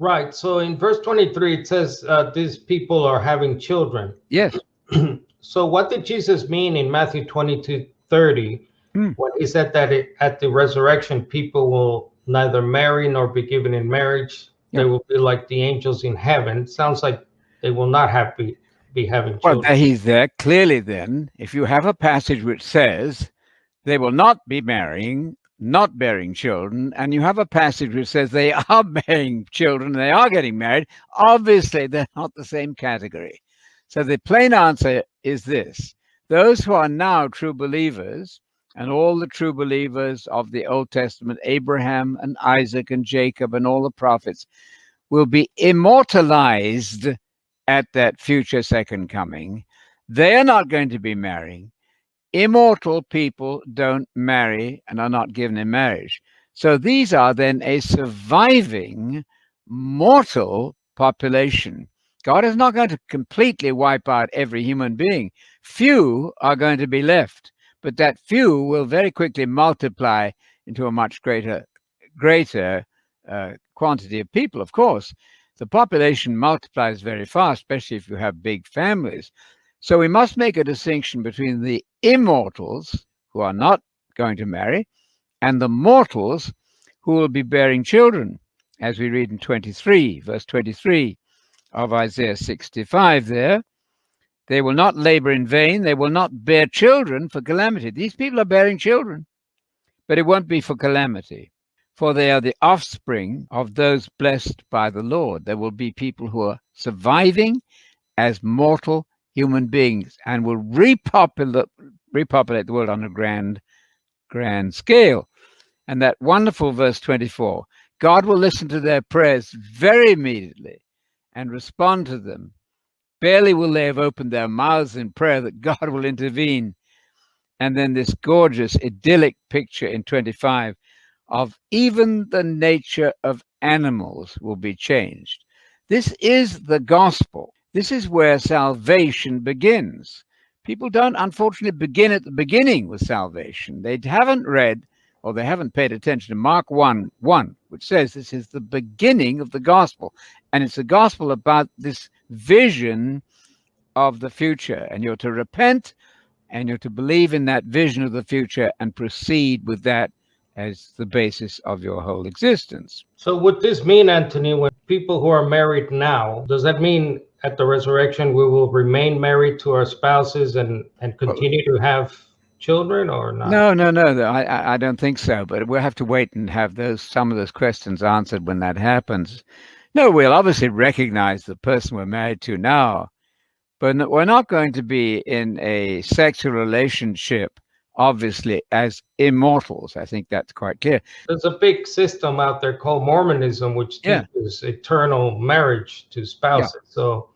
Right. So in verse 23, it says these people are having children. Yes. So what did Jesus mean in Matthew 22:30 Hmm. when he said that at the resurrection, people will neither marry nor be given in marriage? They Yeah. will be like the angels in heaven. Sounds like they will not be having Well, children. he's there clearly then. If you have a passage which says they will not be marrying, not bearing children, and you have a passage which says they are bearing children, they are getting married, obviously they're not the same category. So the plain answer is this: those who are now true believers, and all the true believers of the Old Testament, Abraham and Isaac and Jacob and all the prophets, will be immortalized at that future second coming. They are not going to be marrying. Immortal people don't marry and are not given in marriage. So these are then a surviving mortal population. God is not going to completely wipe out every human being. Few are going to be left, but that few will very quickly multiply into a much greater quantity of people. Of course, the population multiplies very fast, especially if you have big families. So we must make a distinction between the immortals, who are not going to marry, and the mortals, who will be bearing children, as we read in 23, verse 23 of Isaiah 65 there. They will not labor in vain. They will not bear children for calamity. These people are bearing children, but it won't be for calamity, for they are the offspring of those blessed by the Lord. There will be people who are surviving as mortal human beings and will repopulate the world on a grand scale. And that wonderful verse 24, God will listen to their prayers very immediately and respond to them. Barely will they have opened their mouths in prayer that God will intervene. And then this gorgeous idyllic picture in 25 of even the nature of animals will be changed. This is the gospel. This is where salvation begins. People don't, unfortunately, begin at the beginning with salvation. They haven't read or they haven't paid attention to Mark 1:1, which says this is the beginning of the gospel. And it's a gospel about this vision of the future. And you're to repent and you're to believe in that vision of the future and proceed with that as the basis of your whole existence. So would this mean, Anthony, when people who are married now, does that mean at the resurrection we will remain married to our spouses and continue to have children or not? No. I don't think so. But we'll have to wait and have some of those questions answered when that happens. No, we'll obviously recognize the person we're married to now, but we're not going to be in a sexual relationship, obviously, as immortals. I think that's quite clear. There's a big system out there called Mormonism, which Yeah. teaches eternal marriage to spouses. So